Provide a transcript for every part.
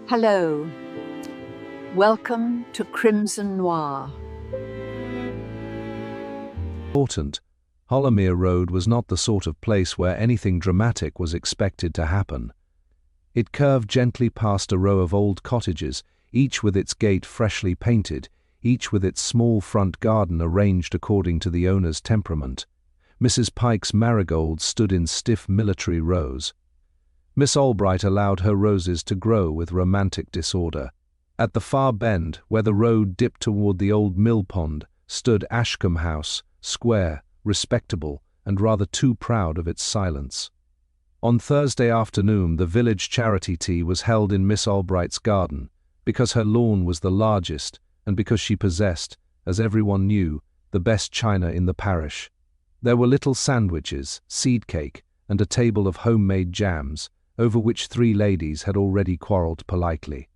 Hello, welcome to Crimson Noir. Important, Hollowmere Road was not the sort of place where anything dramatic was expected to happen. It curved gently past a row of old cottages, each with its gate freshly painted, each with its small front garden arranged according to the owner's temperament. Mrs. Pike's marigolds stood in stiff military rows. Miss Albright allowed her roses to grow with romantic disorder. At the far bend, where the road dipped toward the old mill pond, stood Ashcombe House, square, respectable, and rather too proud of its silence. On Thursday afternoon, the village charity tea was held in Miss Albright's garden, because her lawn was the largest, and because she possessed, as everyone knew, the best china in the parish. There were little sandwiches, seed cake, and a table of homemade jams, over which three ladies had already quarrelled politely.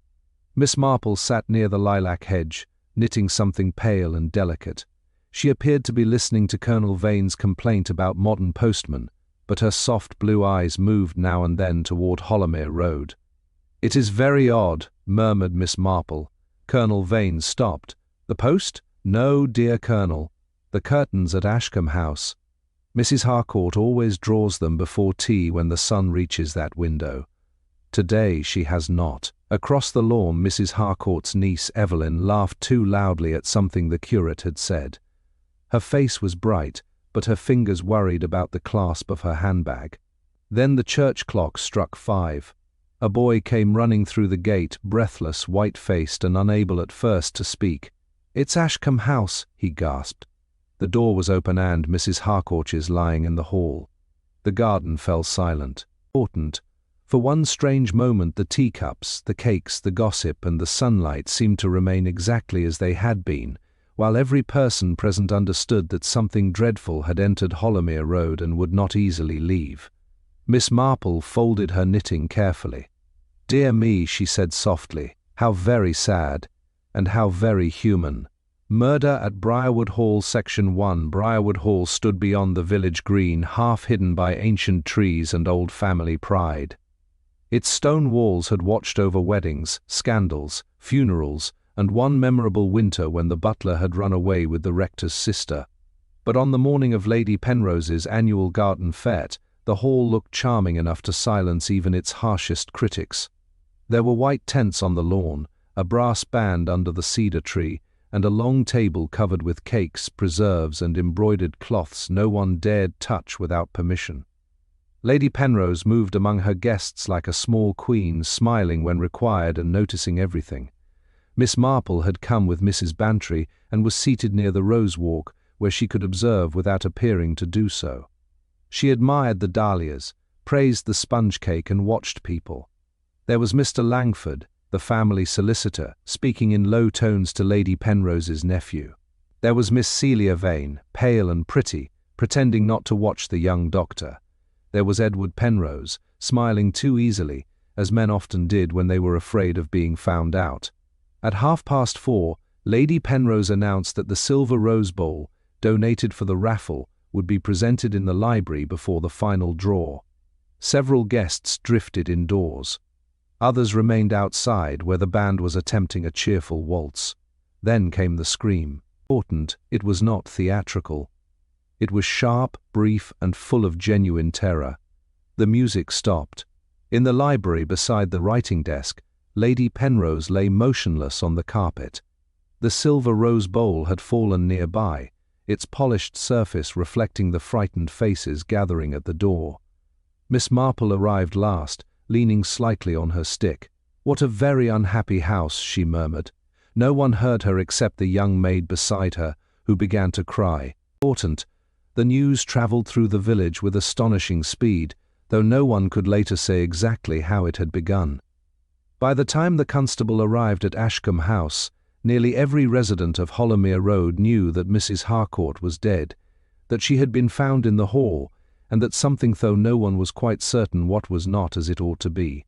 Miss Marple sat near the lilac hedge, knitting something pale and delicate. She appeared to be listening to Colonel Vane's complaint about modern postmen, but her soft blue eyes moved now and then toward Hollowmere Road. "It is very odd," murmured Miss Marple. Colonel Vane stopped. "The post? No, dear Colonel. The curtains at Ashcombe House. Mrs. Harcourt always draws them before tea when the sun reaches that window. Today she has not." Across the lawn, Mrs. Harcourt's niece Evelyn laughed too loudly at something the curate had said. Her face was bright, but her fingers worried about the clasp of her handbag. Then the church clock struck 5. A boy came running through the gate, breathless, white-faced, and unable at first to speak. "It's Ashcombe House," he gasped. The door was open and Mrs. Harcourt's lying in the hall. The garden fell silent. Important. For one strange moment the teacups, the cakes, the gossip, and the sunlight seemed to remain exactly as they had been, while every person present understood that something dreadful had entered Hollowmere Road and would not easily leave. Miss Marple folded her knitting carefully. "Dear me," she said softly, "how very sad, and how very human." Murder at Briarwood Hall, Section 1. Briarwood Hall stood beyond the village green, half hidden by ancient trees and old family pride. Its stone walls had watched over weddings, scandals, funerals, and one memorable winter when the butler had run away with the rector's sister. But on the morning of Lady Penrose's annual garden fete, the hall looked charming enough to silence even its harshest critics. There were white tents on the lawn, a brass band under the cedar tree, and a long table covered with cakes, preserves, and embroidered cloths no one dared touch without permission. Lady Penrose moved among her guests like a small queen, smiling when required and noticing everything. Miss Marple had come with Mrs. Bantry and was seated near the rose walk, where she could observe without appearing to do so. She admired the dahlias, praised the sponge cake, and watched people. There was Mr. Langford, the family solicitor, speaking in low tones to Lady Penrose's nephew. There was Miss Celia Vane, pale and pretty, pretending not to watch the young doctor. There was Edward Penrose, smiling too easily, as men often did when they were afraid of being found out. At 4:30, Lady Penrose announced that the silver rose bowl, donated for the raffle, would be presented in the library before the final draw. Several guests drifted indoors. Others remained outside, where the band was attempting a cheerful waltz. Then came the scream. Important, it was not theatrical. It was sharp, brief, and full of genuine terror. The music stopped. In the library beside the writing desk, Lady Penrose lay motionless on the carpet. The silver rose bowl had fallen nearby, its polished surface reflecting the frightened faces gathering at the door. Miss Marple arrived last, leaning slightly on her stick. "What a very unhappy house," she murmured. No one heard her except the young maid beside her, who began to cry. Important. The news travelled through the village with astonishing speed, though no one could later say exactly how it had begun. By the time the constable arrived at Ashcombe House, nearly every resident of Hollowmere Road knew that Mrs. Harcourt was dead, that she had been found in the hall, and that something, though no one was quite certain what, was not as it ought to be.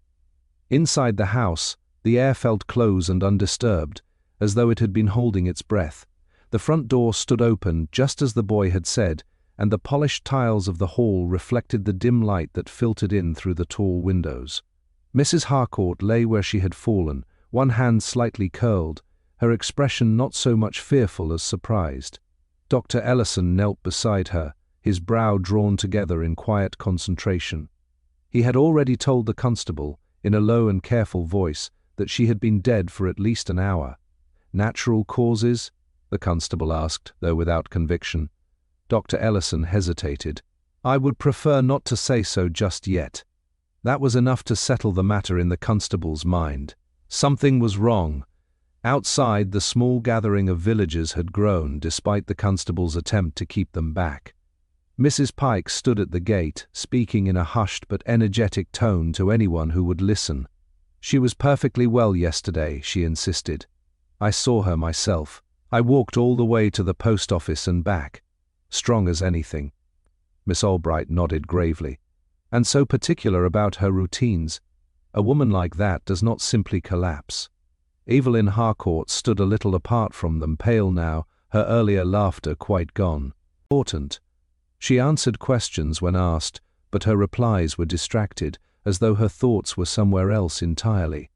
Inside the house, the air felt close and undisturbed, as though it had been holding its breath. The front door stood open, just as the boy had said, and the polished tiles of the hall reflected the dim light that filtered in through the tall windows. Mrs. Harcourt lay where she had fallen, one hand slightly curled, her expression not so much fearful as surprised. Dr. Ellison knelt beside her, his brow drawn together in quiet concentration. He had already told the constable, in a low and careful voice, that she had been dead for at least an hour. Natural causes? The constable asked, though without conviction. Dr. Ellison hesitated. I would prefer not to say so just yet. That was enough to settle the matter in the constable's mind. Something was wrong. Outside, the small gathering of villagers had grown despite the constable's attempt to keep them back. Mrs. Pike stood at the gate, speaking in a hushed but energetic tone to anyone who would listen. She was perfectly well yesterday, she insisted. I saw her myself. I walked all the way to the post office and back. Strong as anything. Miss Albright nodded gravely. And so particular about her routines. A woman like that does not simply collapse. Evelyn Harcourt stood a little apart from them, pale now, her earlier laughter quite gone. Important. She answered questions when asked, but her replies were distracted, as though her thoughts were somewhere else entirely.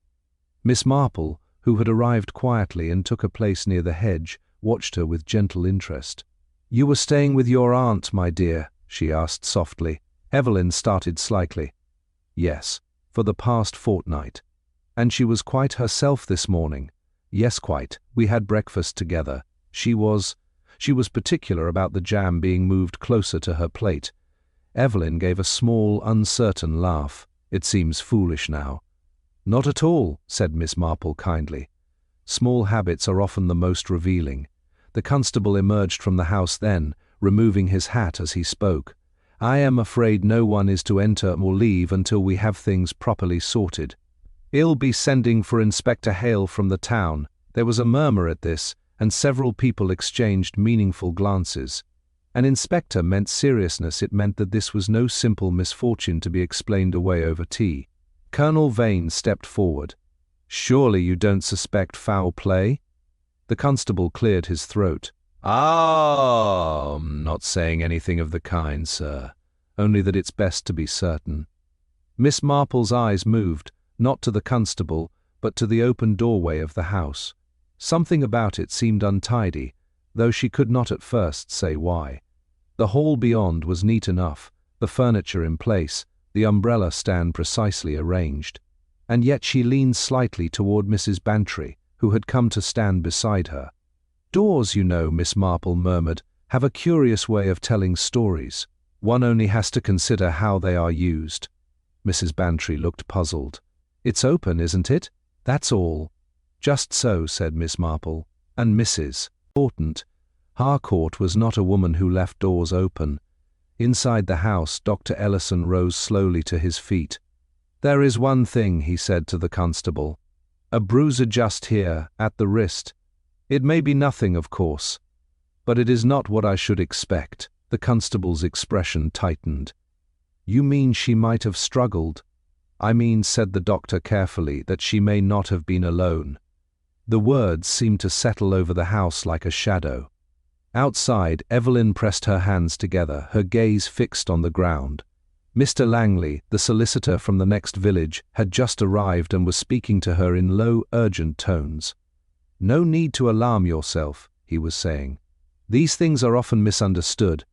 Miss Marple, who had arrived quietly and took a place near the hedge, watched her with gentle interest. You were staying with your aunt, my dear? She asked softly. Evelyn started slightly. Yes, for the past fortnight. And she was quite herself this morning. Yes, quite. We had breakfast together. She was particular about the jam being moved closer to her plate. Evelyn gave a small, uncertain laugh. It seems foolish now. Not at all, said Miss Marple kindly. Small habits are often the most revealing. The constable emerged from the house then, removing his hat as he spoke. I am afraid no one is to enter or leave until we have things properly sorted. I'll be sending for Inspector Hale from the town. There was a murmur at this, and several people exchanged meaningful glances. An inspector meant seriousness. It meant that this was no simple misfortune to be explained away over tea. Colonel Vane stepped forward. Surely you don't suspect foul play? The constable cleared his throat. I'm not saying anything of the kind, sir. Only that it's best to be certain. Miss Marple's eyes moved, not to the constable, but to the open doorway of the house. Something about it seemed untidy, though she could not at first say why. The hall beyond was neat enough, the furniture in place, the umbrella stand precisely arranged. And yet she leaned slightly toward Mrs. Bantry, who had come to stand beside her. Doors, you know, Miss Marple murmured, have a curious way of telling stories. One only has to consider how they are used. Mrs. Bantry looked puzzled. It's open, isn't it? That's all. Just so, said Miss Marple. And Mrs. Harcourt was not a woman who left doors open. Inside the house, Dr. Ellison rose slowly to his feet. There is one thing, he said to the constable. A bruise just here, at the wrist. It may be nothing, of course, but it is not what I should expect. The constable's expression tightened. You mean she might have struggled? I mean, said the doctor carefully, that she may not have been alone. The words seemed to settle over the house like a shadow. Outside, Evelyn pressed her hands together, her gaze fixed on the ground. Mr. Langley, the solicitor from the next village, had just arrived and was speaking to her in low, urgent tones. No need to alarm yourself, he was saying. These things are often misunderstood,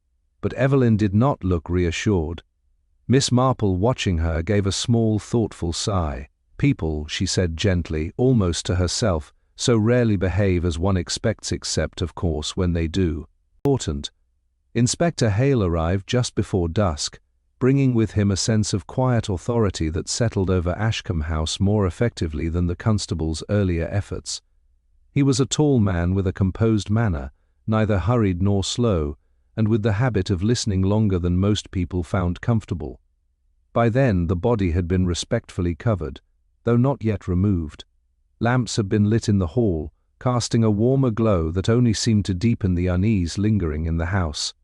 but Evelyn did not look reassured. Miss Marple, watching her, gave a small, thoughtful sigh. People, she said gently, almost to herself, so rarely behave as one expects, except, of course, when they do. Important. Inspector Hale arrived just before dusk, bringing with him a sense of quiet authority that settled over Ashcombe House more effectively than the constable's earlier efforts. He was a tall man with a composed manner, neither hurried nor slow, and with the habit of listening longer than most people found comfortable. By then the body had been respectfully covered, though not yet removed. Lamps had been lit in the hall, casting a warmer glow that only seemed to deepen the unease lingering in the house.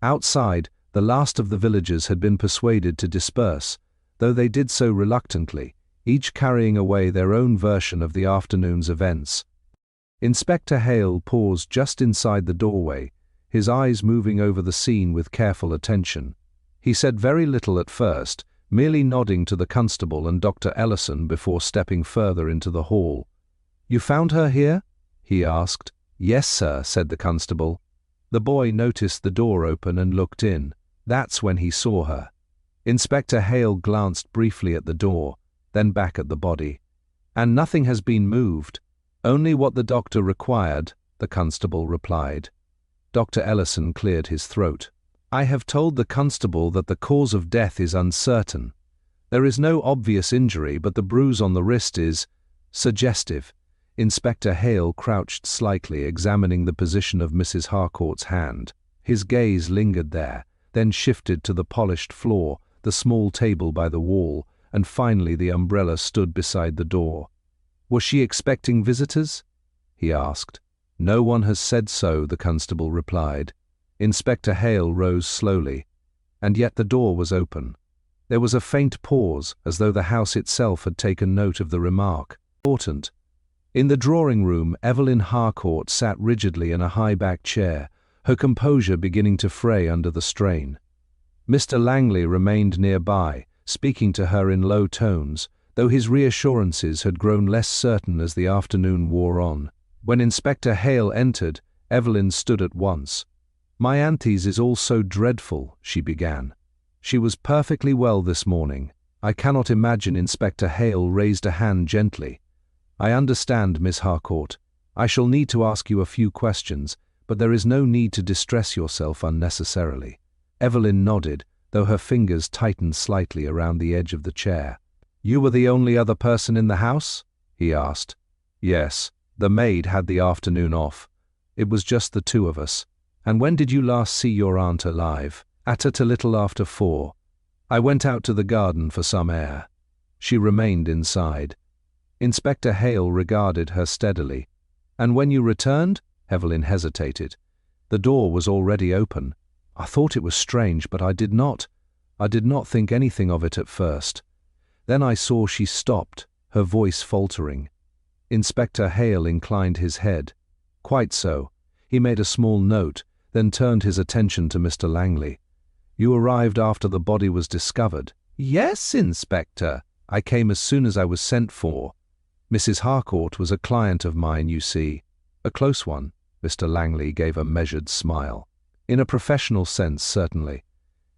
Outside, the last of the villagers had been persuaded to disperse, though they did so reluctantly, each carrying away their own version of the afternoon's events. Inspector Hale paused just inside the doorway, his eyes moving over the scene with careful attention. He said very little at first, merely nodding to the constable and Dr. Ellison before stepping further into the hall. "You found her here?" he asked. "Yes, sir," said the constable. The boy noticed the door open and looked in. That's when he saw her. Inspector Hale glanced briefly at the door, then back at the body. "And nothing has been moved. Only what the doctor required," the constable replied. Dr. Ellison cleared his throat. "I have told the constable that the cause of death is uncertain. There is no obvious injury, but the bruise on the wrist is suggestive." Inspector Hale crouched slightly, examining the position of Mrs. Harcourt's hand. His gaze lingered there, then shifted to the polished floor, the small table by the wall, and finally the umbrella stood beside the door. "Was she expecting visitors?" he asked. "No one has said so," the constable replied. Inspector Hale rose slowly, and yet the door was open. There was a faint pause, as though the house itself had taken note of the remark. Important. In the drawing-room, Evelyn Harcourt sat rigidly in a high-backed chair, her composure beginning to fray under the strain. Mr. Langley remained nearby, speaking to her in low tones, though his reassurances had grown less certain as the afternoon wore on. When Inspector Hale entered, Evelyn stood at once. "My auntie's is all so dreadful," she began. "She was perfectly well this morning. I cannot imagine." Inspector Hale raised a hand gently. "I understand, Miss Harcourt. I shall need to ask you a few questions, but there is no need to distress yourself unnecessarily." Evelyn nodded, though her fingers tightened slightly around the edge of the chair. "You were the only other person in the house?" he asked. "Yes. The maid had the afternoon off. It was just the two of us." "And when did you last see your aunt alive?" "At a little after 4. I went out to the garden for some air. She remained inside." Inspector Hale regarded her steadily. "And when you returned?" Evelyn hesitated. "The door was already open. I thought it was strange, but I did not think anything of it at first. Then I saw." She stopped, her voice faltering. Inspector Hale inclined his head. "Quite so." He made a small note, then turned his attention to Mr. Langley. "You arrived after the body was discovered?" "Yes, Inspector. I came as soon as I was sent for. Mrs. Harcourt was a client of mine, you see." "A close one?" Mr. Langley gave a measured smile. "In a professional sense, certainly."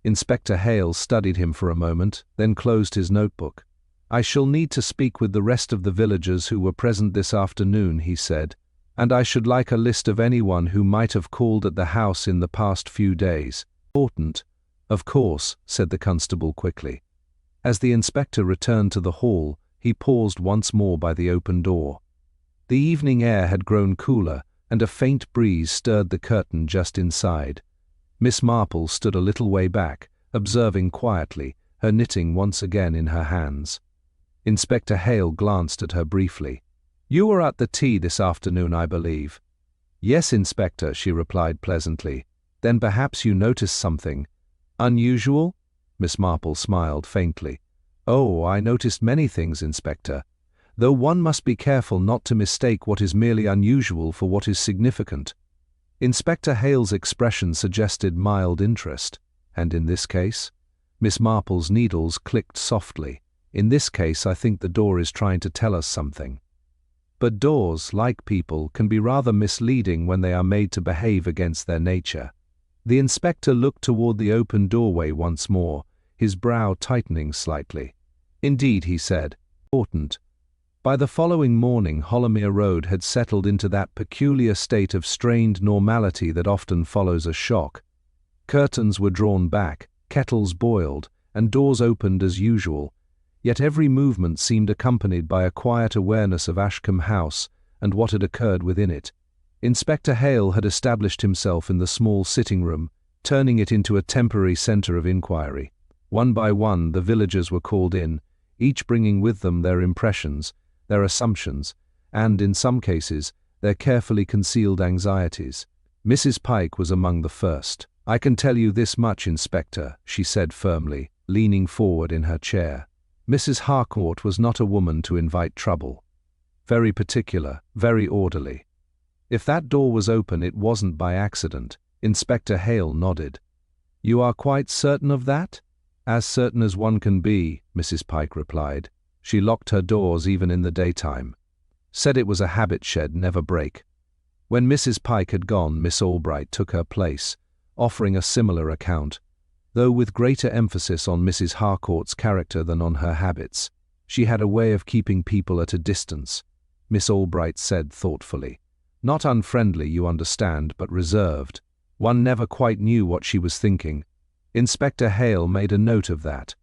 Inspector Hale studied him for a moment, then closed his notebook. "I shall need to speak with the rest of the villagers who were present this afternoon," he said, "and I should like a list of anyone who might have called at the house in the past few days." "Important." "Of course," said the constable quickly. As the inspector returned to the hall, he paused once more by the open door. The evening air had grown cooler, and a faint breeze stirred the curtain just inside. Miss Marple stood a little way back, observing quietly, her knitting once again in her hands. Inspector Hale glanced at her briefly. "You were at the tea this afternoon, I believe." "Yes, Inspector," she replied pleasantly. "Then perhaps you noticed something." "Unusual?" Miss Marple smiled faintly. "Oh, I noticed many things, Inspector, though one must be careful not to mistake what is merely unusual for what is significant." Inspector Hale's expression suggested mild interest. "And in this case?" Miss Marple's needles clicked softly. "In this case, I think the door is trying to tell us something." But doors, like people, can be rather misleading when they are made to behave against their nature. The inspector looked toward the open doorway once more, his brow tightening slightly. "Indeed," he said. "Important." By the following morning, Hollermere Road had settled into that peculiar state of strained normality that often follows a shock. Curtains were drawn back, kettles boiled, and doors opened as usual, yet every movement seemed accompanied by a quiet awareness of Ashcombe House and what had occurred within it. Inspector Hale had established himself in the small sitting-room, turning it into a temporary centre of inquiry. One by one, the villagers were called in, each bringing with them their impressions, their assumptions, and, in some cases, their carefully concealed anxieties. Mrs. Pike was among the first. "I can tell you this much, Inspector," she said firmly, leaning forward in her chair. "Mrs. Harcourt was not a woman to invite trouble. Very particular, very orderly. If that door was open, it wasn't by accident." Inspector Hale nodded. "You are quite certain of that?" As certain as one can be, Mrs. Pike replied. She locked her doors even in the daytime. Said it was a habit shed never break. When Mrs. Pike had gone, Miss Albright took her place, offering a similar account, though with greater emphasis on Mrs. Harcourt's character than on her habits. She had a way of keeping people at a distance, Miss Albright said thoughtfully. Not unfriendly, you understand, but reserved. One never quite knew what she was thinking. Inspector Hale made a note of that.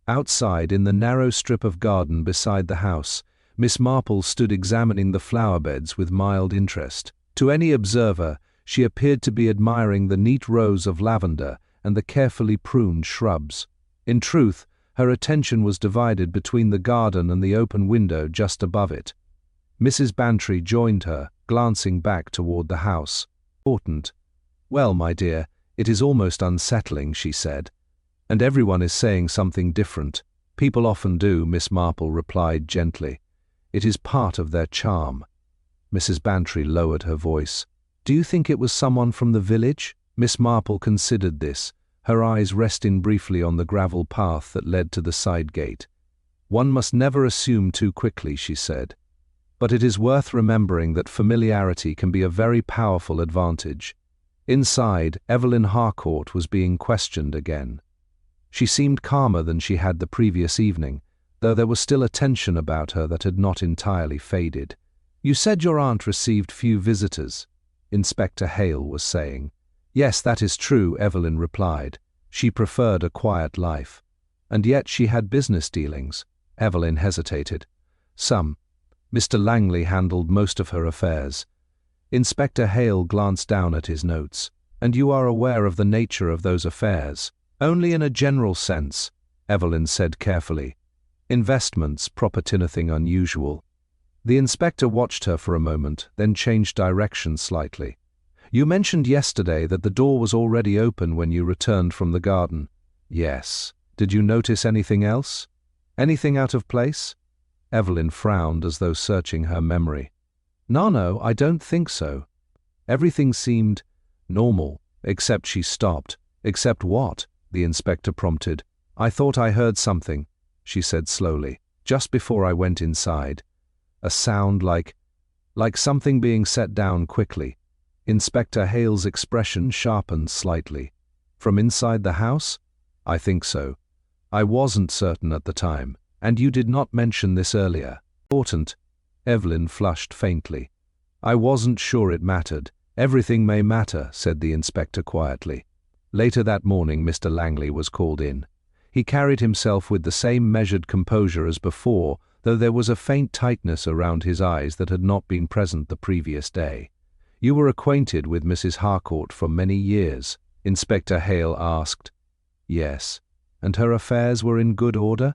Outside, in the narrow strip of garden beside the house, Miss Marple stood examining the flower beds with mild interest. To any observer, she appeared to be admiring the neat rows of lavender and the carefully pruned shrubs. In truth, her attention was divided between the garden and the open window just above it. Mrs. Bantry joined her, glancing back toward the house. Important. Well, my dear, it is almost unsettling, she said. And everyone is saying something different. People often do, Miss Marple replied gently. It is part of their charm. Mrs. Bantry lowered her voice. Do you think it was someone from the village? Miss Marple considered this, her eyes resting briefly on the gravel path that led to the side gate. One must never assume too quickly, she said. But it is worth remembering that familiarity can be a very powerful advantage. Inside, Evelyn Harcourt was being questioned again. She seemed calmer than she had the previous evening, though there was still a tension about her that had not entirely faded. You said your aunt received few visitors, Inspector Hale was saying. Yes, that is true, Evelyn replied. She preferred a quiet life. And yet she had business dealings. Evelyn hesitated. Some. Mr. Langley handled most of her affairs. Inspector Hale glanced down at his notes. And you are aware of the nature of those affairs? Only in a general sense, Evelyn said carefully. Investments, property, nothing unusual. The inspector watched her for a moment, then changed direction slightly. You mentioned yesterday that the door was already open when you returned from the garden. Yes. Did you notice anything else? Anything out of place? Evelyn frowned as though searching her memory. No, I don't think so. Everything seemed normal, except she stopped. Except what? The inspector prompted. I thought I heard something, she said slowly, just before I went inside. A sound like something being set down quickly. Inspector Hale's expression sharpened slightly. From inside the house? I think so. I wasn't certain at the time, and you did not mention this earlier. Important. Evelyn flushed faintly. I wasn't sure it mattered. Everything may matter, said the inspector quietly. Later that morning, Mr. Langley was called in. He carried himself with the same measured composure as before, though there was a faint tightness around his eyes that had not been present the previous day. You were acquainted with Mrs. Harcourt for many years? Inspector Hale asked. Yes. And her affairs were in good order?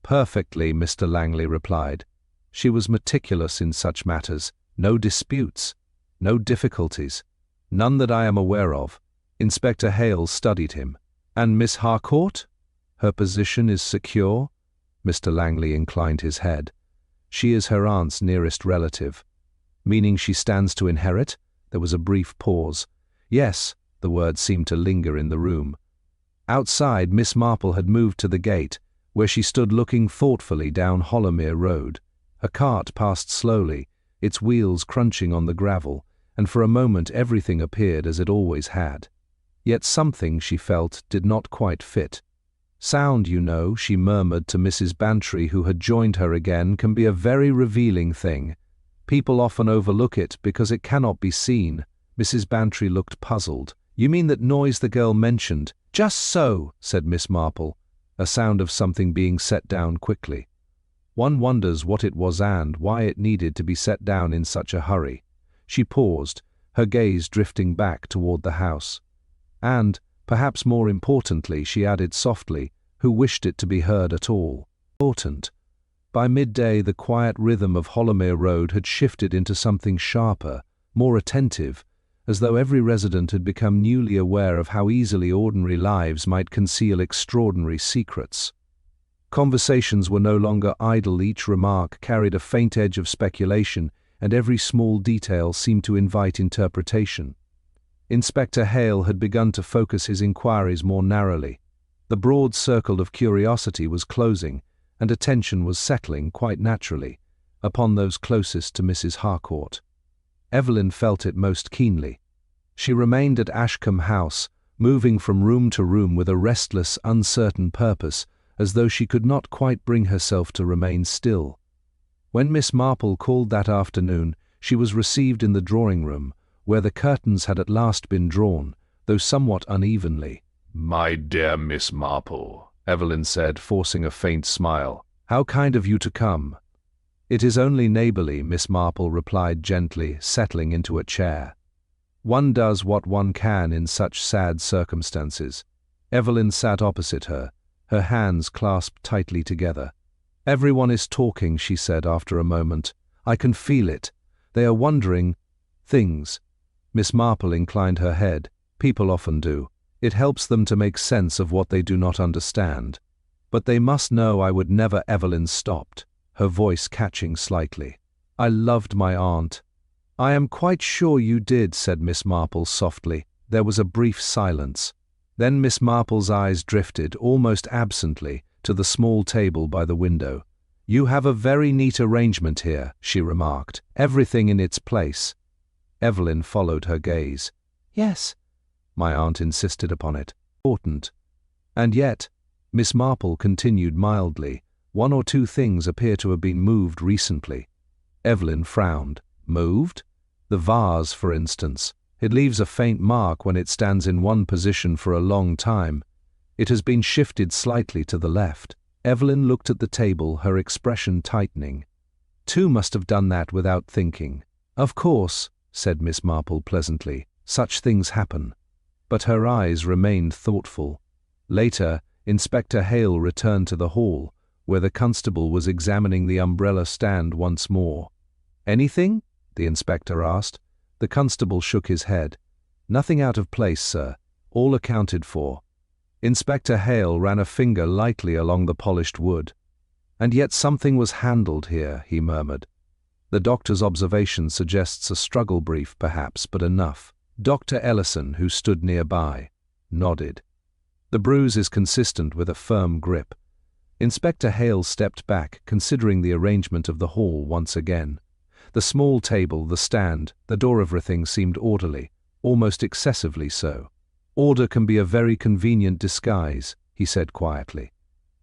Perfectly, Mr. Langley replied. She was meticulous in such matters. No disputes. No difficulties. None that I am aware of. Inspector Hale studied him. And Miss Harcourt? Her position is secure? Mr. Langley inclined his head. She is her aunt's nearest relative. Meaning she stands to inherit? There was a brief pause. Yes, the word seemed to linger in the room. Outside, Miss Marple had moved to the gate, where she stood looking thoughtfully down Hollowmere Road. A cart passed slowly, its wheels crunching on the gravel, and for a moment everything appeared as it always had. Yet something, she felt, did not quite fit. Sound, you know, she murmured to Mrs. Bantry, who had joined her again, can be a very revealing thing. People often overlook it because it cannot be seen. Mrs. Bantry looked puzzled. You mean that noise the girl mentioned? Just so, said Miss Marple, a sound of something being set down quickly. One wonders what it was and why it needed to be set down in such a hurry. She paused, her gaze drifting back toward the house. And, perhaps more importantly, she added softly, who wished it to be heard at all. Important. By midday, the quiet rhythm of Hollowmere Road had shifted into something sharper, more attentive, as though every resident had become newly aware of how easily ordinary lives might conceal extraordinary secrets. Conversations were no longer idle, each remark carried a faint edge of speculation, and every small detail seemed to invite interpretation. Inspector Hale had begun to focus his inquiries more narrowly. The broad circle of curiosity was closing, and attention was settling quite naturally upon those closest to Mrs. Harcourt. Evelyn felt it most keenly. She remained at Ashcombe House, moving from room to room with a restless, uncertain purpose, as though she could not quite bring herself to remain still. When Miss Marple called that afternoon, she was received in the drawing-room, where the curtains had at last been drawn, though somewhat unevenly. "My dear Miss Marple," Evelyn said, forcing a faint smile. "How kind of you to come." "It is only neighbourly," Miss Marple replied gently, settling into a chair. "One does what one can in such sad circumstances." Evelyn sat opposite her, her hands clasped tightly together. "Everyone is talking," she said after a moment. "I can feel it. They are wondering things." Miss Marple inclined her head. "People often do. It helps them to make sense of what they do not understand. But they must know I would never." Evelyn stopped, her voice catching slightly. "I loved my aunt." "I am quite sure you did," said Miss Marple softly. There was a brief silence. Then Miss Marple's eyes drifted, almost absently, to the small table by the window. "You have a very neat arrangement here," she remarked. "Everything in its place." Evelyn followed her gaze. "Yes," my aunt insisted upon it. "Important. And yet," Miss Marple continued mildly, "one or two things appear to have been moved recently." Evelyn frowned. "Moved? The vase, for instance. It leaves a faint mark when it stands in one position for a long time. It has been shifted slightly to the left." Evelyn looked at the table, her expression tightening. "Two must have done that without thinking." "Of course," said Miss Marple pleasantly, "such things happen." But her eyes remained thoughtful. Later, Inspector Hale returned to the hall, where the constable was examining the umbrella stand once more. "Anything?" the inspector asked. The constable shook his head. "Nothing out of place, sir. All accounted for." Inspector Hale ran a finger lightly along the polished wood. "And yet something was handled here," he murmured. "The doctor's observation suggests a struggle brief, perhaps, but enough." Dr. Ellison, who stood nearby, nodded. "The bruise is consistent with a firm grip." Inspector Hale stepped back, considering the arrangement of the hall once again. The small table, the stand, the door, everything seemed orderly, almost excessively so. "Order can be a very convenient disguise," he said quietly.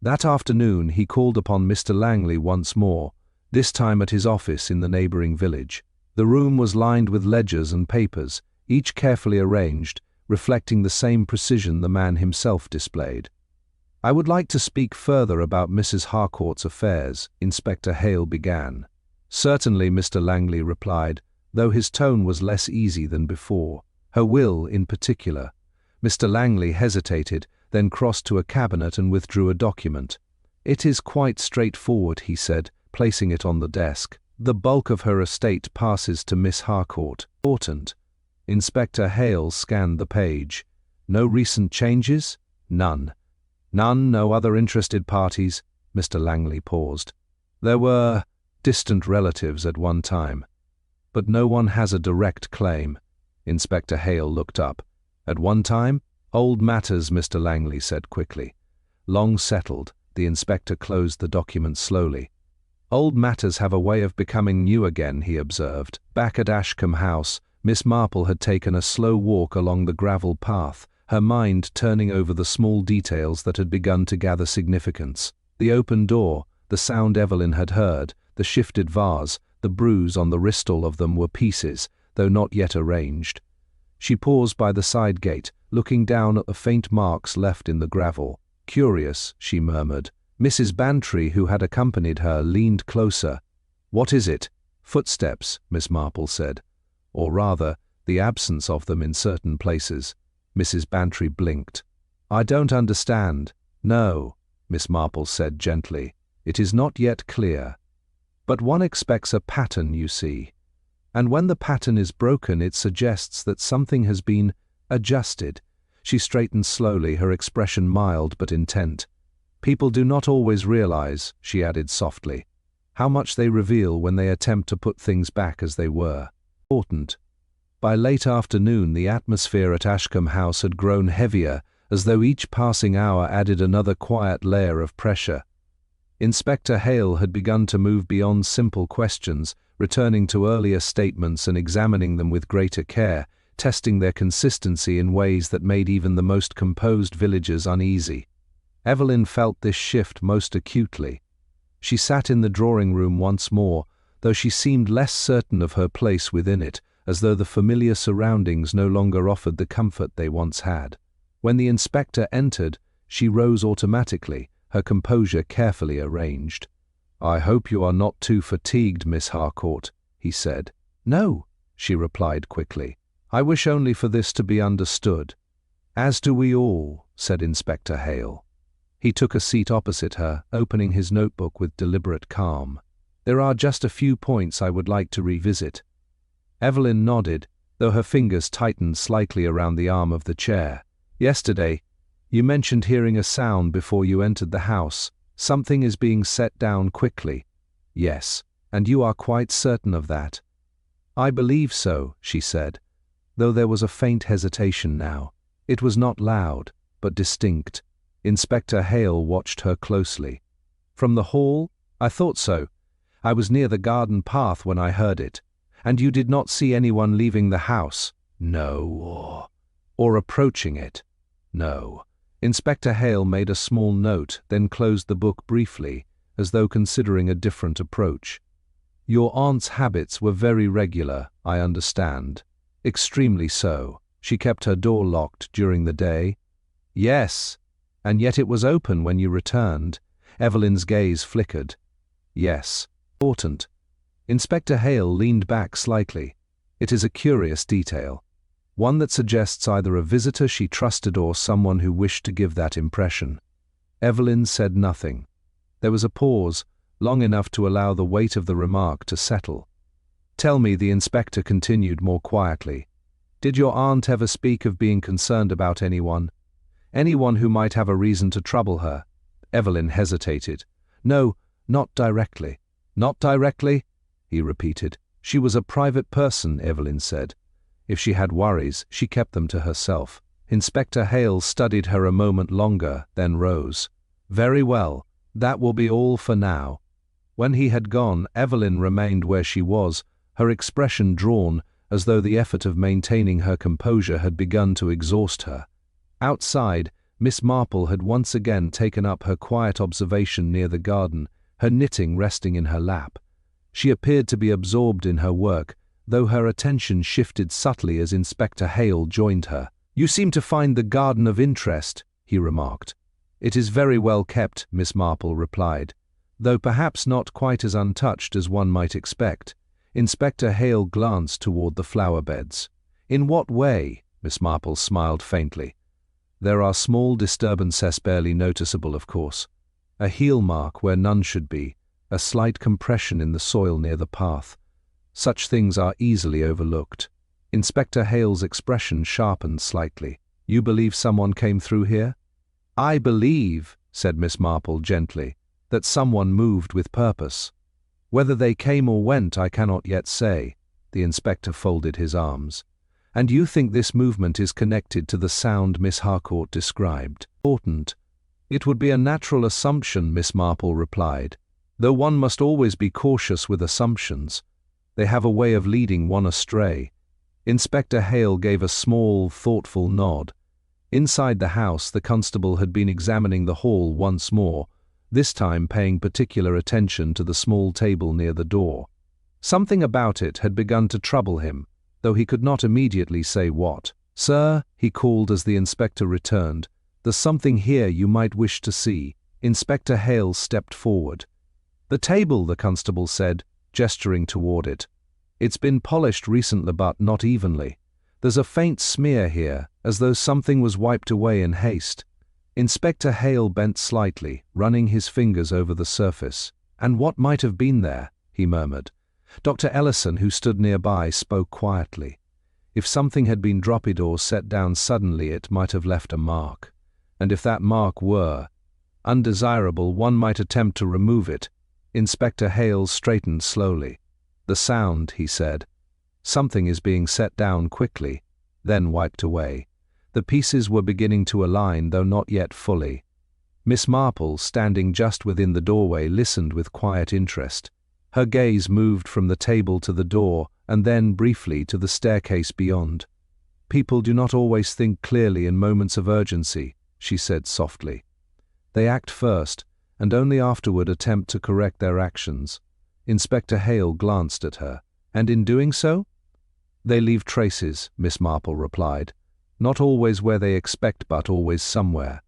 That afternoon he called upon Mr. Langley once more, this time at his office in the neighbouring village. The room was lined with ledgers and papers, each carefully arranged, reflecting the same precision the man himself displayed. "I would like to speak further about Mrs. Harcourt's affairs," Inspector Hale began. "Certainly," Mr. Langley replied, though his tone was less easy than before. "Her will, in particular." Mr. Langley hesitated, then crossed to a cabinet and withdrew a document. "It is quite straightforward," he said, placing it on the desk. "The bulk of her estate passes to Miss Harcourt." "Important." Inspector Hale scanned the page. "No recent changes?" "None." "None, no other interested parties?" Mr. Langley paused. "There were distant relatives at one time. But no one has a direct claim." Inspector Hale looked up. "At one time?" "Old matters," Mr. Langley said quickly. "Long settled." The inspector closed the document slowly. "Old matters have a way of becoming new again," he observed. Back at Ashcombe House, Miss Marple had taken a slow walk along the gravel path, her mind turning over the small details that had begun to gather significance. The open door, the sound Evelyn had heard, the shifted vase, the bruise on the wristall of them were pieces, though not yet arranged. She paused by the side gate, looking down at the faint marks left in the gravel. "Curious," she murmured. Mrs. Bantry, who had accompanied her, leaned closer. "What is it?" "Footsteps," Miss Marple said. "Or rather, the absence of them in certain places." Mrs. Bantry blinked. "I don't understand." "No," Miss Marple said gently. "It is not yet clear. But one expects a pattern, you see. And when the pattern is broken, it suggests that something has been adjusted." She straightened slowly, her expression mild but intent. "People do not always realize," she added softly, "how much they reveal when they attempt to put things back as they were." Important. By late afternoon, the atmosphere at Ashcombe House had grown heavier as though each passing hour added another quiet layer of pressure. Inspector Hale had begun to move beyond simple questions, returning to earlier statements and examining them with greater care, testing their consistency in ways that made even the most composed villagers uneasy. Evelyn felt this shift most acutely. She sat in the drawing room once more, though she seemed less certain of her place within it, as though the familiar surroundings no longer offered the comfort they once had. When the inspector entered, she rose automatically, her composure carefully arranged. "I hope you are not too fatigued, Miss Harcourt," he said. "No," she replied quickly. "I wish only for this to be understood." "As do we all," said Inspector Hale. He took a seat opposite her, opening his notebook with deliberate calm. "There are just a few points I would like to revisit." Evelyn nodded, though her fingers tightened slightly around the arm of the chair. "Yesterday, you mentioned hearing a sound before you entered the house. Something is being set down quickly." "Yes, and you are quite certain of that?" "I believe so," she said, though there was a faint hesitation now. It was not loud, but distinct. Inspector Hale watched her closely. "From the hall? I thought so. I was near the garden path when I heard it. And you did not see anyone leaving the house?" "No." "Or approaching it?" "No." Inspector Hale made a small note, then closed the book briefly, as though considering a different approach. "Your aunt's habits were very regular, I understand." "Extremely so. She kept her door locked during the day?" "Yes. And yet it was open when you returned." Evelyn's gaze flickered. "Yes." "Important." Inspector Hale leaned back slightly. "It is a curious detail. One that suggests either a visitor she trusted or someone who wished to give that impression." Evelyn said nothing. There was a pause, long enough to allow the weight of the remark to settle. "Tell me," the inspector continued more quietly, "did your aunt ever speak of being concerned about anyone? Anyone who might have a reason to trouble her?" Evelyn hesitated. "No, not directly." "Not directly?" he repeated. "She was a private person," Evelyn said. "If she had worries, she kept them to herself." Inspector Hale studied her a moment longer, then rose. "Very well, that will be all for now." When he had gone, Evelyn remained where she was, her expression drawn, as though the effort of maintaining her composure had begun to exhaust her. Outside, Miss Marple had once again taken up her quiet observation near the garden, her knitting resting in her lap. She appeared to be absorbed in her work, though her attention shifted subtly as Inspector Hale joined her. "You seem to find the garden of interest," he remarked. "It is very well kept," Miss Marple replied, "though perhaps not quite as untouched as one might expect." Inspector Hale glanced toward the flower beds. "In what way?" Miss Marple smiled faintly. "There are small disturbances barely noticeable, of course. A heel mark where none should be, a slight compression in the soil near the path. Such things are easily overlooked." Inspector Hale's expression sharpened slightly. "You believe someone came through here?" "I believe," said Miss Marple gently, "that someone moved with purpose. Whether they came or went I cannot yet say." The inspector folded his arms. "And you think this movement is connected to the sound Miss Harcourt described?" "Important. It would be a natural assumption," Miss Marple replied, "though one must always be cautious with assumptions. They have a way of leading one astray." Inspector Hale gave a small, thoughtful nod. Inside the house, the constable had been examining the hall once more, this time paying particular attention to the small table near the door. Something about it had begun to trouble him, though he could not immediately say what. "Sir," he called as the inspector returned, "there's something here you might wish to see." Inspector Hale stepped forward. "The table," the constable said, gesturing toward it. "It's been polished recently but not evenly. There's a faint smear here, as though something was wiped away in haste." Inspector Hale bent slightly, running his fingers over the surface. "And what might have been there?" he murmured. Dr. Ellison, who stood nearby, spoke quietly. "If something had been dropped or set down suddenly, it might have left a mark. And if that mark were undesirable, one might attempt to remove it." Inspector Hale straightened slowly. "The sound," he said. "Something is being set down quickly, then wiped away. The pieces were beginning to align, though not yet fully. Miss Marple, standing just within the doorway, listened with quiet interest. Her gaze moved from the table to the door, and then, briefly, to the staircase beyond. "People do not always think clearly in moments of urgency," she said softly. "They act first, and only afterward attempt to correct their actions." Inspector Hale glanced at her. "And in doing so?" "They leave traces," Miss Marple replied. "Not always where they expect, but always somewhere."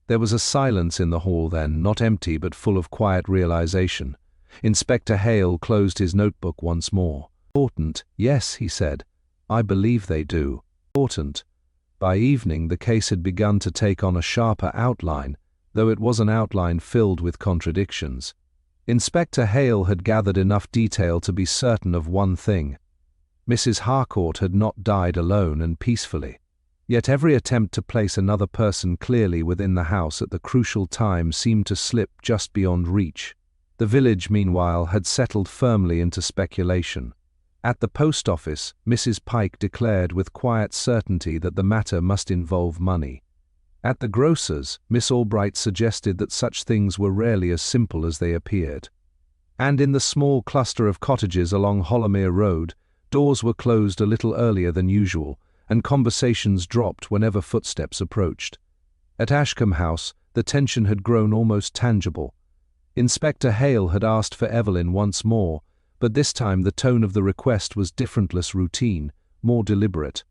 There was a silence in the hall then, not empty but full of quiet realization. Inspector Hale closed his notebook once more. "Important, yes," he said. "I believe they do. Important." By evening the case had begun to take on a sharper outline, though it was an outline filled with contradictions. Inspector Hale had gathered enough detail to be certain of one thing. Mrs. Harcourt had not died alone and peacefully. Yet every attempt to place another person clearly within the house at the crucial time seemed to slip just beyond reach. The village, meanwhile, had settled firmly into speculation. At the post office, Mrs. Pike declared with quiet certainty that the matter must involve money. At the grocer's, Miss Albright suggested that such things were rarely as simple as they appeared. And in the small cluster of cottages along Hollermere Road, doors were closed a little earlier than usual, and conversations dropped whenever footsteps approached. At Ashcombe House, the tension had grown almost tangible. Inspector Hale had asked for Evelyn once more, but this time the tone of the request was different, less routine, more deliberate.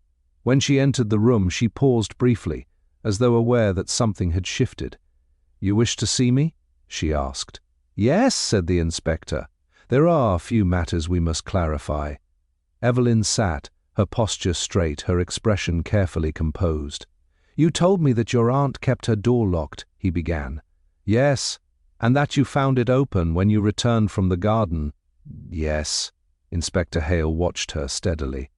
When she entered the room, she paused briefly, as though aware that something had shifted. "You wish to see me?" she asked. "Yes," said the inspector. "There are a few matters we must clarify." Evelyn sat, her posture straight, her expression carefully composed. "You told me that your aunt kept her door locked," he began. "Yes, and that you found it open when you returned from the garden." "Yes." Inspector Hale watched her steadily.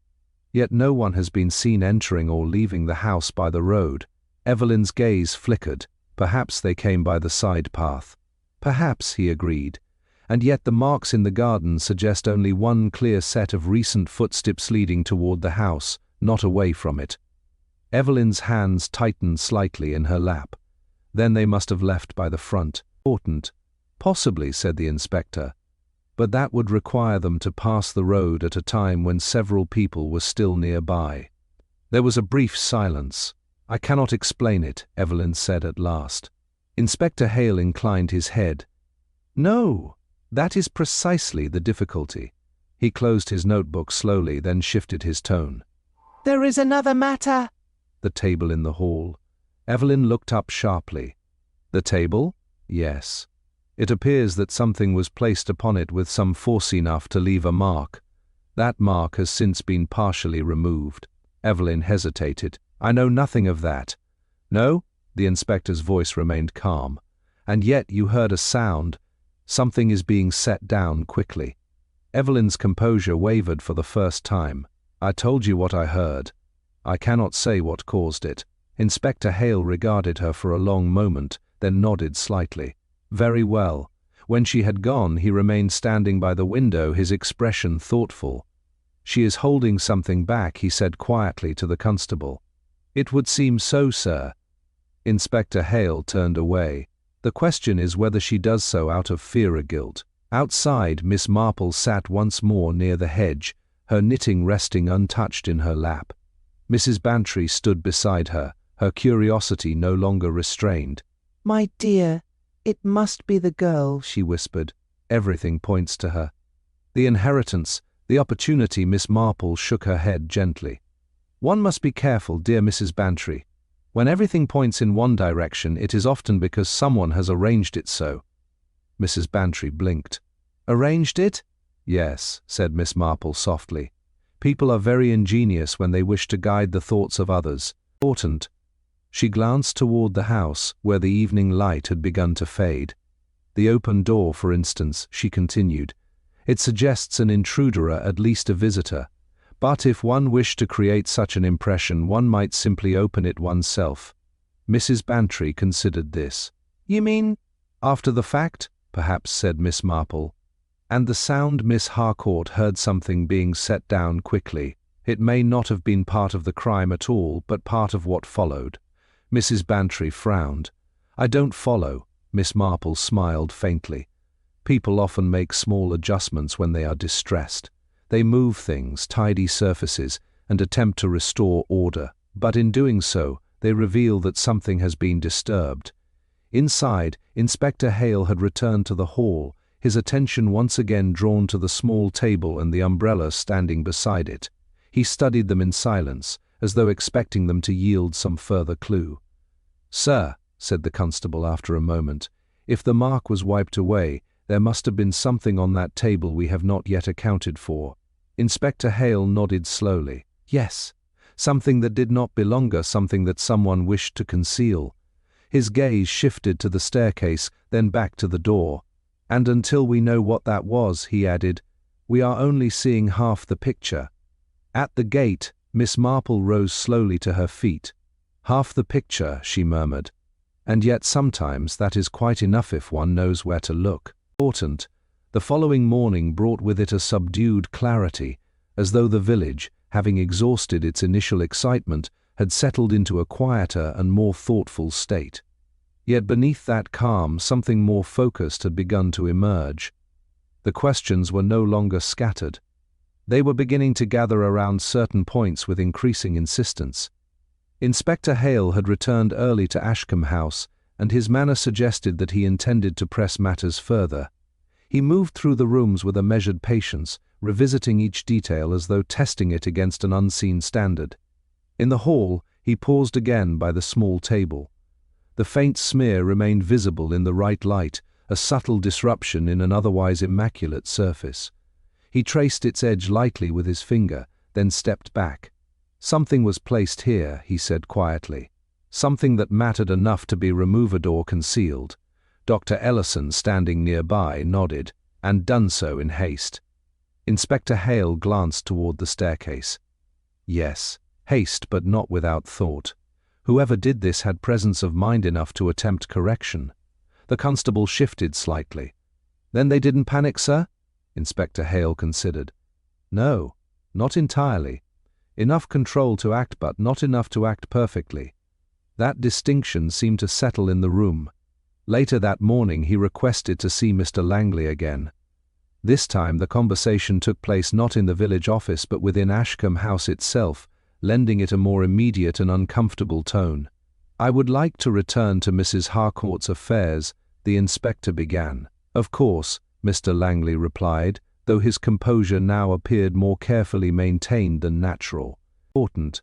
"Yet no one has been seen entering or leaving the house by the road." Evelyn's gaze flickered. "Perhaps they came by the side path." "Perhaps," he agreed. "And yet the marks in the garden suggest only one clear set of recent footsteps leading toward the house, not away from it." Evelyn's hands tightened slightly in her lap. "Then they must have left by the front." "Important." "Possibly," said the inspector. "But that would require them to pass the road at a time when several people were still nearby." There was a brief silence. "I cannot explain it," Evelyn said at last. Inspector Hale inclined his head. "No. That is precisely the difficulty." He closed his notebook slowly, then shifted his tone. "There is another matter." "The table in the hall." Evelyn looked up sharply. "The table?" "Yes. It appears that something was placed upon it with some force enough to leave a mark. That mark has since been partially removed." Evelyn hesitated. "I know nothing of that." "No?" The inspector's voice remained calm. "And yet you heard a sound. Something is being set down quickly." Evelyn's composure wavered for the first time. "I told you what I heard. I cannot say what caused it." Inspector Hale regarded her for a long moment, then nodded slightly. "Very well." When she had gone, he remained standing by the window, his expression thoughtful. "She is holding something back," he said quietly to the constable. "It would seem so, sir." Inspector Hale turned away. "The question is whether she does so out of fear or guilt." Outside, Miss Marple sat once more near the hedge, her knitting resting untouched in her lap. Mrs. Bantry stood beside her, her curiosity no longer restrained. "My dear, it must be the girl," she whispered. "Everything points to her." "The inheritance, the opportunity." Miss Marple shook her head gently. "One must be careful, dear Mrs. Bantry. When everything points in one direction, it is often because someone has arranged it so." Mrs. Bantry blinked. "Arranged it?" "Yes," said Miss Marple softly. "People are very ingenious when they wish to guide the thoughts of others." "Important." She glanced toward the house, where the evening light had begun to fade. "The open door, for instance," she continued. "It suggests an intruder, at least a visitor. But if one wished to create such an impression, one might simply open it oneself." Mrs. Bantry considered this. "You mean after the fact?" perhaps, said Miss Marple. "And the sound." Miss Harcourt heard something being set down quickly. It may not have been part of the crime at all, but part of what followed. Mrs. Bantry frowned. "I don't follow." Miss Marple smiled faintly. "People often make small adjustments when they are distressed. They move things, tidy surfaces, and attempt to restore order. But in doing so, they reveal that something has been disturbed." Inside, Inspector Hale had returned to the hall, his attention once again drawn to the small table and the umbrella standing beside it. He studied them in silence, as though expecting them to yield some further clue. "Sir," said the constable after a moment, "if the mark was wiped away, there must have been something on that table we have not yet accounted for." Inspector Hale nodded slowly. "Yes, something that did not belong, something that someone wished to conceal." His gaze shifted to the staircase, then back to the door. "And until we know what that was," he added, "we are only seeing half the picture." At the gate, Miss Marple rose slowly to her feet. "Half the picture," she murmured. "And yet sometimes that is quite enough if one knows where to look." Important. The following morning brought with it a subdued clarity, as though the village, having exhausted its initial excitement, had settled into a quieter and more thoughtful state. Yet beneath that calm, something more focused had begun to emerge. The questions were no longer scattered. They were beginning to gather around certain points with increasing insistence. Inspector Hale had returned early to Ashcombe House, and his manner suggested that he intended to press matters further. He moved through the rooms with a measured patience, revisiting each detail as though testing it against an unseen standard. In the hall, he paused again by the small table. The faint smear remained visible in the right light, a subtle disruption in an otherwise immaculate surface. He traced its edge lightly with his finger, then stepped back. "Something was placed here," he said quietly. "Something that mattered enough to be removed or concealed." Dr. Ellison, standing nearby, nodded, and done so in haste. Inspector Hale glanced toward the staircase. Yes, haste but not without thought. Whoever did this had presence of mind enough to attempt correction. The constable shifted slightly. "Then they didn't panic, sir?" Inspector Hale considered. "No, not entirely. Enough control to act, but not enough to act perfectly." That distinction seemed to settle in the room. Later that morning he requested to see Mr. Langley again. This time the conversation took place not in the village office but within Ashcombe House itself, lending it a more immediate and uncomfortable tone. "I would like to return to Mrs. Harcourt's affairs," the inspector began. "Of course," Mr. Langley replied, though his composure now appeared more carefully maintained than natural. "Important.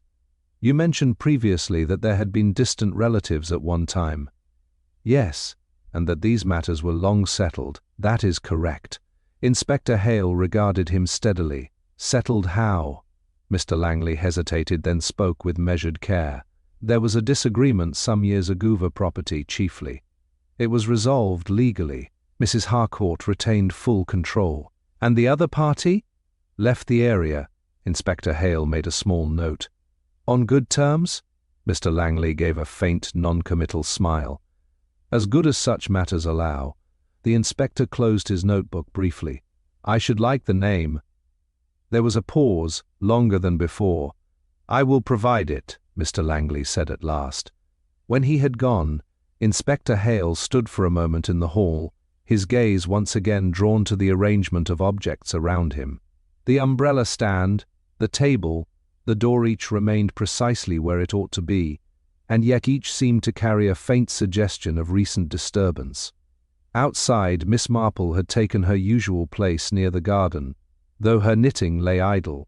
You mentioned previously that there had been distant relatives at one time." "Yes, and that these matters were long settled." "That is correct." Inspector Hale regarded him steadily. "Settled how?" Mr. Langley hesitated, then spoke with measured care. "There was a disagreement some years ago over property, chiefly. It was resolved legally. Mrs. Harcourt retained full control." "And the other party?" "Left the area." Inspector Hale made a small note. "On good terms?" Mr. Langley gave a faint, non-committal smile. "As good as such matters allow." The inspector closed his notebook briefly. "I should like the name." There was a pause, longer than before. "I will provide it," Mr. Langley said at last. When he had gone, Inspector Hale stood for a moment in the hall, his gaze once again drawn to the arrangement of objects around him. The umbrella stand, the table, the door, each remained precisely where it ought to be, and yet each seemed to carry a faint suggestion of recent disturbance. Outside, Miss Marple had taken her usual place near the garden, though her knitting lay idle.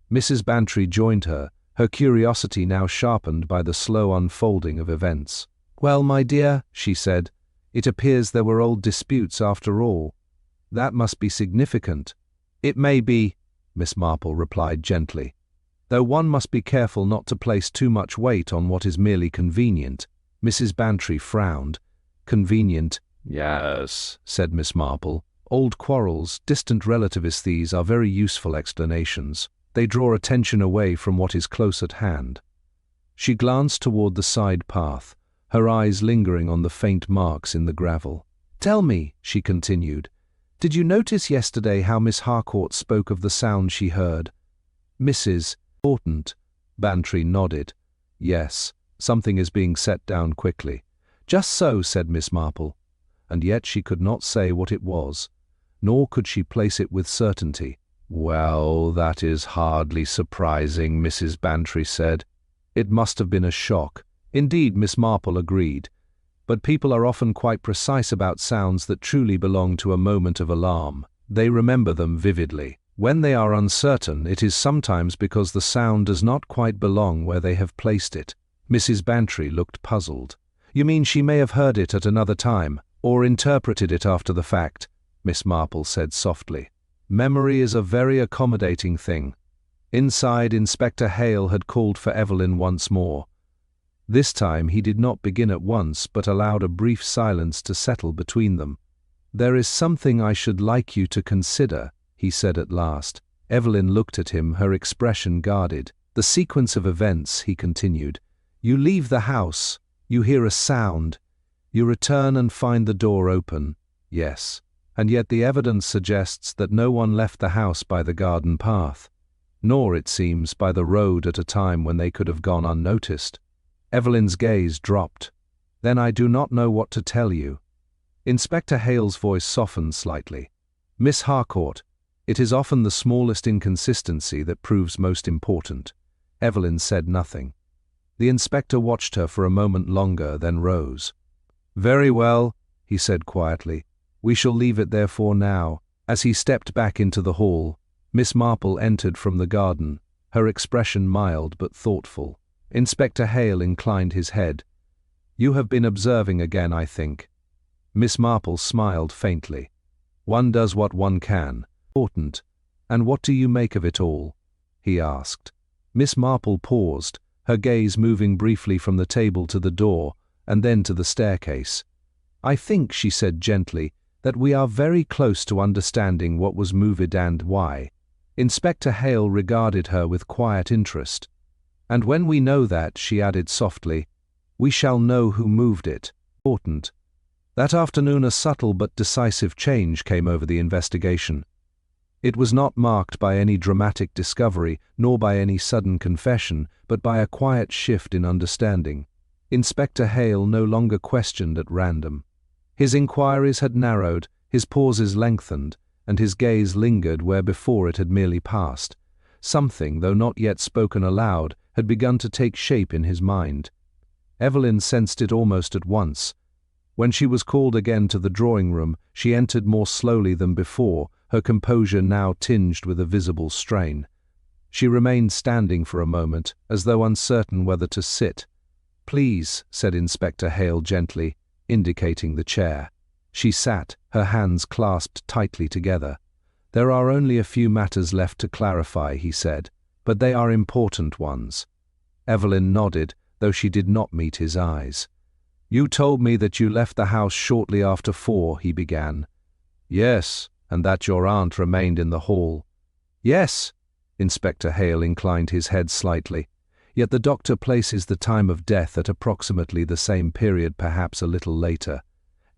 Mrs. Bantry joined her, her curiosity now sharpened by the slow unfolding of events. "Well, my dear," she said, "it appears there were old disputes after all. That must be significant." "It may be," Miss Marple replied gently, "though one must be careful not to place too much weight on what is merely convenient." Mrs. Bantry frowned. "Convenient?" Yes, said Miss Marple. "Old quarrels, distant relatives, these are very useful explanations. They draw attention away from what is close at hand." She glanced toward the side path, her eyes lingering on the faint marks in the gravel. "Tell me," she continued, "did you notice yesterday how Miss Harcourt spoke of the sound she heard?" "Mrs. Important. Bantry nodded. Yes, something is being set down quickly. Just so, said Miss Marple. And yet she could not say what it was, nor could she place it with certainty. Well, that is hardly surprising, Mrs. Bantry said. It must have been a shock. Indeed, Miss Marple agreed. But people are often quite precise about sounds that truly belong to a moment of alarm. They remember them vividly. When they are uncertain, it is sometimes because the sound does not quite belong where they have placed it. Mrs. Bantry looked puzzled. You mean she may have heard it at another time, or interpreted it after the fact, Miss Marple said softly. Memory is a very accommodating thing. Inside, Inspector Hale had called for Evelyn once more. This time he did not begin at once, but allowed a brief silence to settle between them. There is something I should like you to consider, he said at last. Evelyn looked at him, her expression guarded. The sequence of events, he continued. You leave the house, you hear a sound, you return and find the door open. Yes. And yet the evidence suggests that no one left the house by the garden path, nor, it seems, by the road at a time when they could have gone unnoticed. Evelyn's gaze dropped. Then I do not know what to tell you. Inspector Hale's voice softened slightly. Miss Harcourt, it is often the smallest inconsistency that proves most important. Evelyn said nothing. The inspector watched her for a moment longer, then rose. Very well, he said quietly. We shall leave it therefore now. As he stepped back into the hall, Miss Marple entered from the garden, her expression mild but thoughtful. Inspector Hale inclined his head. You have been observing again, I think. Miss Marple smiled faintly. One does what one can. Important. And what do you make of it all? He asked. Miss Marple paused, her gaze moving briefly from the table to the door, and then to the staircase. I think, she said gently, that we are very close to understanding what was moved and why. Inspector Hale regarded her with quiet interest. And when we know that, she added softly, we shall know who moved it. Important. That afternoon a subtle but decisive change came over the investigation. It was not marked by any dramatic discovery, nor by any sudden confession, but by a quiet shift in understanding. Inspector Hale no longer questioned at random. His inquiries had narrowed, his pauses lengthened, and his gaze lingered where before it had merely passed. Something, though not yet spoken aloud, had begun to take shape in his mind. Evelyn sensed it almost at once. When she was called again to the drawing-room, she entered more slowly than before, her composure now tinged with a visible strain. She remained standing for a moment, as though uncertain whether to sit. Please, said Inspector Hale gently, indicating the chair. She sat, her hands clasped tightly together. There are only a few matters left to clarify, he said, but they are important ones. Evelyn nodded, though she did not meet his eyes. You told me that you left the house shortly after 4, he began. Yes, and that your aunt remained in the hall. Yes, Inspector Hale inclined his head slightly. Yet the doctor places the time of death at approximately the same period, perhaps a little later.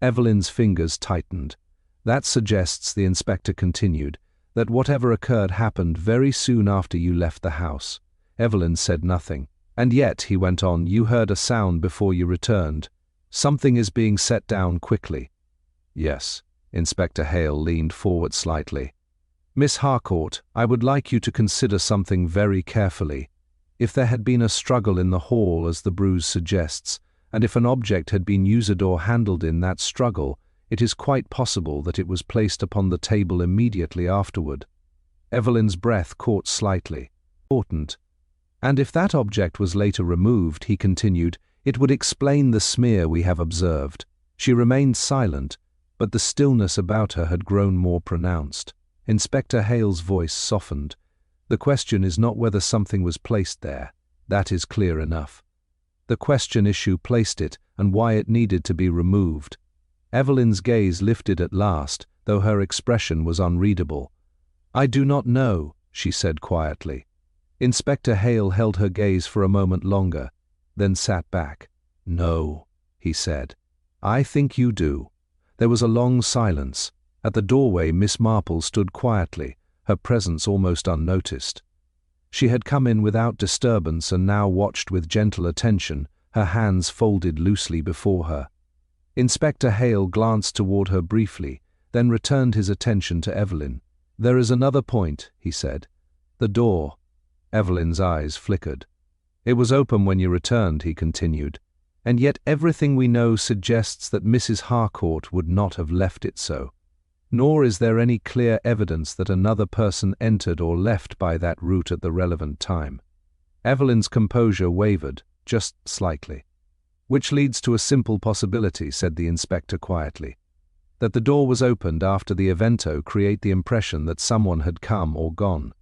Evelyn's fingers tightened. That suggests, the inspector continued, that whatever occurred happened very soon after you left the house. Evelyn said nothing. And yet, he went on, you heard a sound before you returned. Something is being set down quickly. Yes. Inspector Hale leaned forward slightly. Miss Harcourt, I would like you to consider something very carefully. If there had been a struggle in the hall, as the bruise suggests, and if an object had been used or handled in that struggle, it is quite possible that it was placed upon the table immediately afterward. Evelyn's breath caught slightly. Important. And if that object was later removed, he continued, it would explain the smear we have observed. She remained silent, but the stillness about her had grown more pronounced. Inspector Hale's voice softened. The question is not whether something was placed there. That is clear enough. The question is who placed it and why it needed to be removed. Evelyn's gaze lifted at last, though her expression was unreadable. I do not know, she said quietly. Inspector Hale held her gaze for a moment longer, then sat back. No, he said. I think you do. There was a long silence. At the doorway, Miss Marple stood quietly, her presence almost unnoticed. She had come in without disturbance and now watched with gentle attention, her hands folded loosely before her. Inspector Hale glanced toward her briefly, then returned his attention to Evelyn. "There is another point," he said. "The door." Evelyn's eyes flickered. "It was open when you returned," he continued, "and yet everything we know suggests that Mrs. Harcourt would not have left it so. Nor is there any clear evidence that another person entered or left by that route at the relevant time." Evelyn's composure wavered, just slightly. "Which leads to a simple possibility," said the inspector quietly. "That the door was opened after the evento create the impression that someone had come or gone."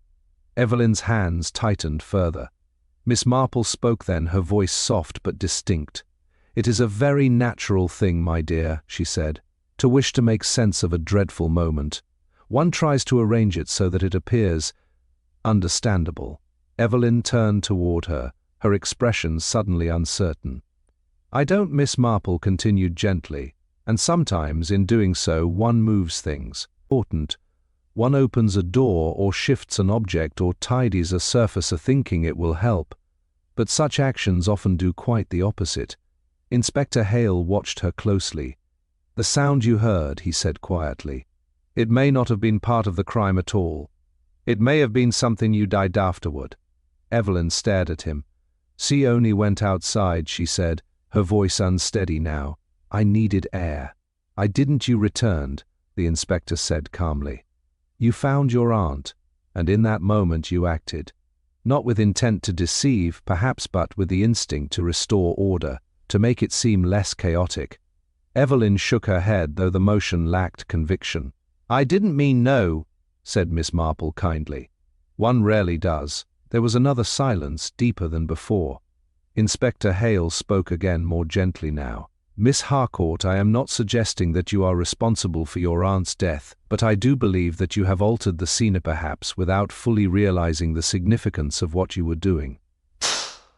Evelyn's hands tightened further. Miss Marple spoke then, her voice soft but distinct. "It is a very natural thing, my dear," she said, "to wish to make sense of a dreadful moment. One tries to arrange it so that it appears understandable." Evelyn turned toward her, her expression suddenly uncertain. "I don't," Miss Marple continued gently, "and sometimes in doing so one moves things. Important. One opens a door or shifts an object or tidies a surface thinking it will help. But such actions often do quite the opposite." Inspector Hale watched her closely. "The sound you heard," he said quietly. "It may not have been part of the crime at all. It may have been something you did afterward." Evelyn stared at him. "She only went outside," she said, her voice unsteady now. "I needed air." "I didn't you returned," the inspector said calmly. "You found your aunt, and in that moment you acted. Not with intent to deceive, perhaps, but with the instinct to restore order, to make it seem less chaotic." Evelyn shook her head, though the motion lacked conviction. "I didn't mean no," said Miss Marple kindly. "One rarely does." There was another silence, deeper than before. Inspector Hale spoke again, more gently now. "Miss Harcourt, I am not suggesting that you are responsible for your aunt's death, but I do believe that you have altered the scene perhaps without fully realizing the significance of what you were doing."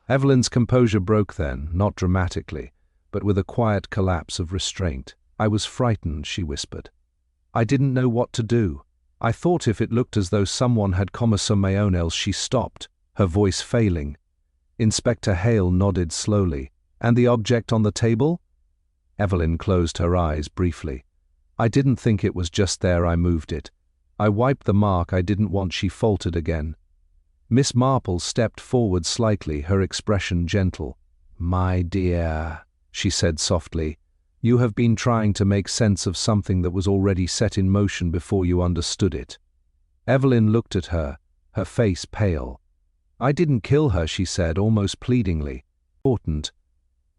Evelyn's composure broke then, not dramatically, but with a quiet collapse of restraint. "I was frightened," she whispered. "I didn't know what to do. I thought if it looked as though someone had commis on my own." Else she stopped, her voice failing. Inspector Hale nodded slowly. "And the object on the table?" Evelyn closed her eyes briefly. "I didn't think it was just there. I moved it. I wiped the mark. I didn't want." She faltered again. Miss Marple stepped forward slightly, her expression gentle. "My dear," she said softly, "you have been trying to make sense of something that was already set in motion before you understood it." Evelyn looked at her, her face pale. "I didn't kill her," she said, almost pleadingly. "Important."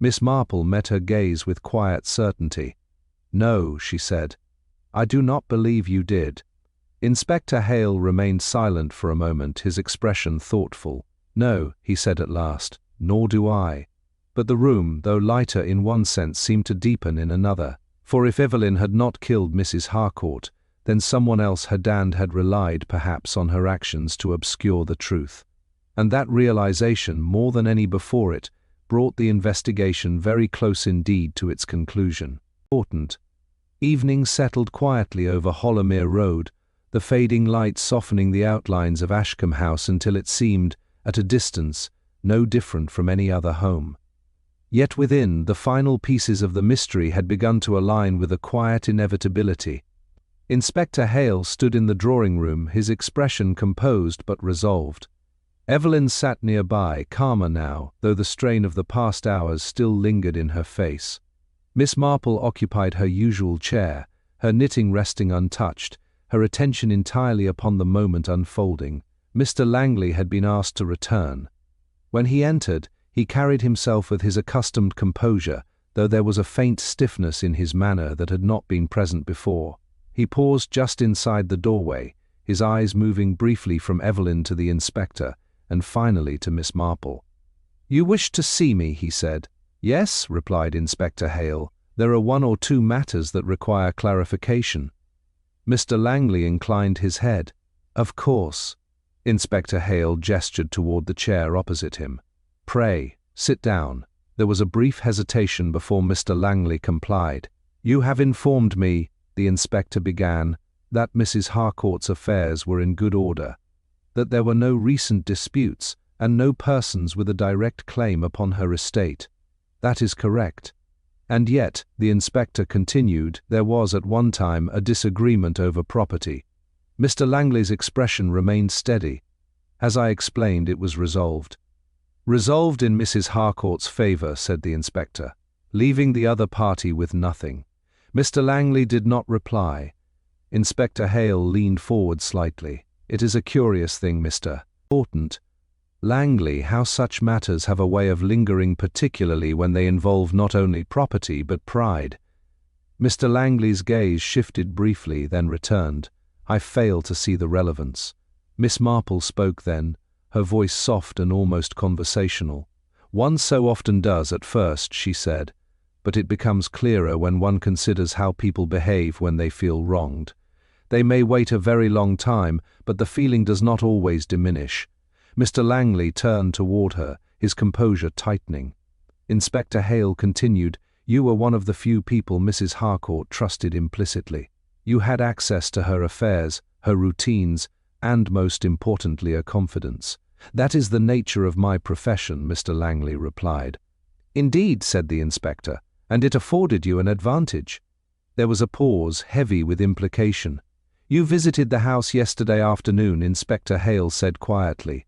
Miss Marple met her gaze with quiet certainty. "No," she said. "I do not believe you did." Inspector Hale remained silent for a moment, his expression thoughtful. "No," he said at last, "nor do I." But the room, though lighter in one sense, seemed to deepen in another. For if Evelyn had not killed Mrs. Harcourt, then someone else had relied perhaps on her actions to obscure the truth. And that realization, more than any before it, brought the investigation very close indeed to its conclusion. Important. Evening settled quietly over Hollermere Road, the fading light softening the outlines of Ashcombe House until it seemed, at a distance, no different from any other home. Yet within, the final pieces of the mystery had begun to align with a quiet inevitability. Inspector Hale stood in the drawing-room, his expression composed but resolved. Evelyn sat nearby, calmer now, though the strain of the past hours still lingered in her face. Miss Marple occupied her usual chair, her knitting resting untouched, her attention entirely upon the moment unfolding. Mr. Langley had been asked to return. When he entered, he carried himself with his accustomed composure, though there was a faint stiffness in his manner that had not been present before. He paused just inside the doorway, his eyes moving briefly from Evelyn to the inspector, and finally to Miss Marple. "You wished to see me," he said. "Yes," replied Inspector Hale. "There are one or two matters that require clarification." Mr. Langley inclined his head. "Of course." Inspector Hale gestured toward the chair opposite him. "Pray, sit down." There was a brief hesitation before Mr. Langley complied. "You have informed me," the inspector began, "that Mrs. Harcourt's affairs were in good order." that there were no recent disputes and no persons with a direct claim upon her estate. That is correct. And yet, the inspector continued, there was at one time a disagreement over property. Mr. Langley's expression remained steady. As I explained, it was resolved. Resolved in Mrs. Harcourt's favour, said the inspector, leaving the other party with nothing. Mr. Langley did not reply. Inspector Hale leaned forward slightly. It is a curious thing, Mr. Important. Langley, how such matters have a way of lingering, particularly when they involve not only property but pride. Mr. Langley's gaze shifted briefly, then returned. I fail to see the relevance. Miss Marple spoke then, her voice soft and almost conversational. One so often does at first, she said, but it becomes clearer when one considers how people behave when they feel wronged. They may wait a very long time, but the feeling does not always diminish. Mr. Langley turned toward her, his composure tightening. Inspector Hale continued, you were one of the few people Mrs. Harcourt trusted implicitly. You had access to her affairs, her routines, and most importantly, a confidence. That is the nature of my profession, Mr. Langley replied. Indeed, said the inspector, and it afforded you an advantage. There was a pause, heavy with implication. You visited the house yesterday afternoon, Inspector Hale said quietly.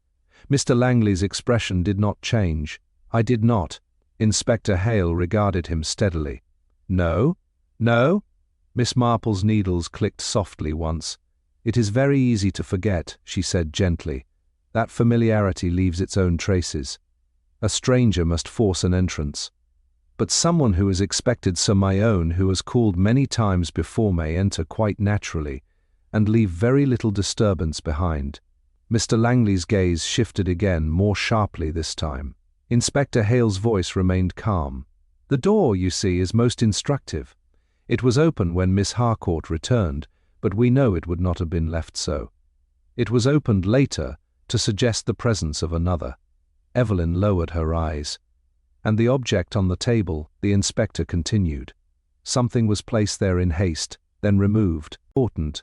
Mr. Langley's expression did not change. I did not. Inspector Hale regarded him steadily. No? No? Miss Marple's needles clicked softly once. It is very easy to forget, she said gently. That familiarity leaves its own traces. A stranger must force an entrance. But someone who is expected, so my own, who has called many times before, may enter quite naturally, and leave very little disturbance behind. Mr. Langley's gaze shifted again, more sharply this time. Inspector Hale's voice remained calm. The door, you see, is most instructive. It was open when Miss Harcourt returned, but we know it would not have been left so. It was opened later to suggest the presence of another. Evelyn lowered her eyes. And the object on the table, the inspector continued. Something was placed there in haste, then removed. Important.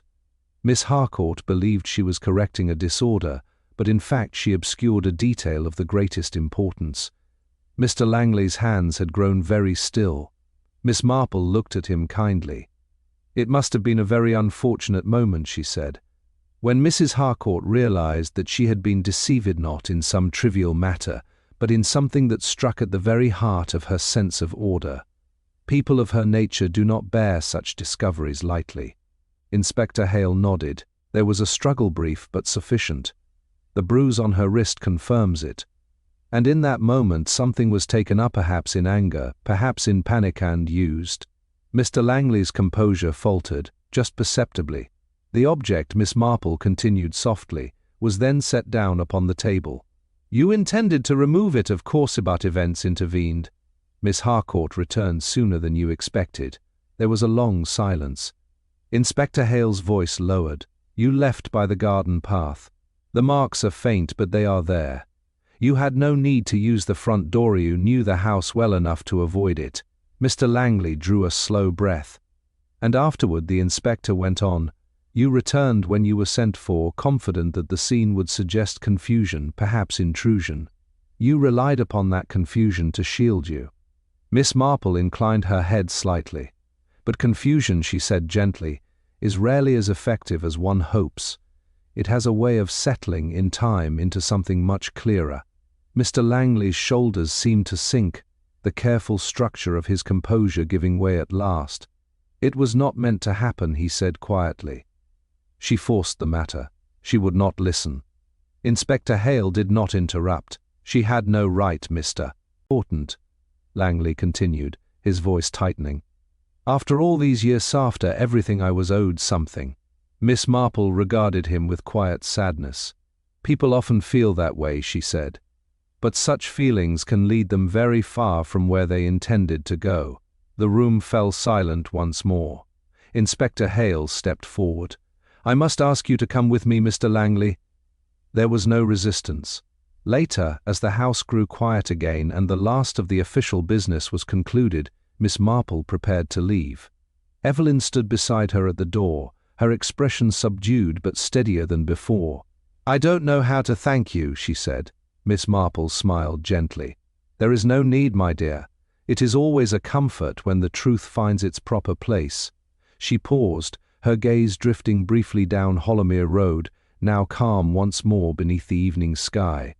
Miss Harcourt believed she was correcting a disorder, but in fact she obscured a detail of the greatest importance. Mr. Langley's hands had grown very still. Miss Marple looked at him kindly. It must have been a very unfortunate moment, she said, when Mrs. Harcourt realized that she had been deceived not in some trivial matter, but in something that struck at the very heart of her sense of order. People of her nature do not bear such discoveries lightly. Inspector Hale nodded. There was a struggle, brief but sufficient. The bruise on her wrist confirms it. And in that moment something was taken up, perhaps in anger, perhaps in panic, and used. Mr. Langley's composure faltered, just perceptibly. The object, Miss Marple continued softly, was then set down upon the table. You intended to remove it, of course, but events intervened. Miss Harcourt returned sooner than you expected. There was a long silence. Inspector Hale's voice lowered. You left by the garden path. The marks are faint, but they are there. You had no need to use the front door. You knew the house well enough to avoid it. Mr. Langley drew a slow breath. And afterward the inspector went on. You returned when you were sent for, confident that the scene would suggest confusion, perhaps intrusion. You relied upon that confusion to shield you. Miss Marple inclined her head slightly. But confusion, she said gently, is rarely as effective as one hopes. It has a way of settling in time into something much clearer. Mr. Langley's shoulders seemed to sink, the careful structure of his composure giving way at last. It was not meant to happen, he said quietly. She forced the matter. She would not listen. Inspector Hale did not interrupt. She had no right, Mr. Important, Langley continued, his voice tightening. After all these years, after everything, I was owed something. Miss Marple regarded him with quiet sadness. People often feel that way, she said. But such feelings can lead them very far from where they intended to go. The room fell silent once more. Inspector Hale stepped forward. I must ask you to come with me, Mr. Langley. There was no resistance. Later, as the house grew quiet again and the last of the official business was concluded, Miss Marple prepared to leave. Evelyn stood beside her at the door, her expression subdued but steadier than before. "I don't know how to thank you," she said. Miss Marple smiled gently. "There is no need, my dear. It is always a comfort when the truth finds its proper place." She paused, her gaze drifting briefly down Hollowmere Road, now calm once more beneath the evening sky.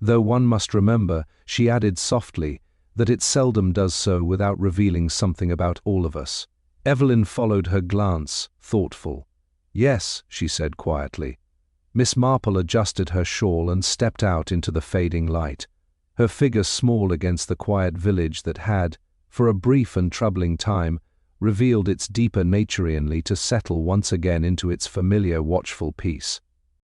Though one must remember, she added softly, that it seldom does so without revealing something about all of us. Evelyn followed her glance, thoughtful. "Yes," she said quietly. Miss Marple adjusted her shawl and stepped out into the fading light, her figure small against the quiet village that had, for a brief and troubling time, revealed its deeper naturianly to settle once again into its familiar watchful peace.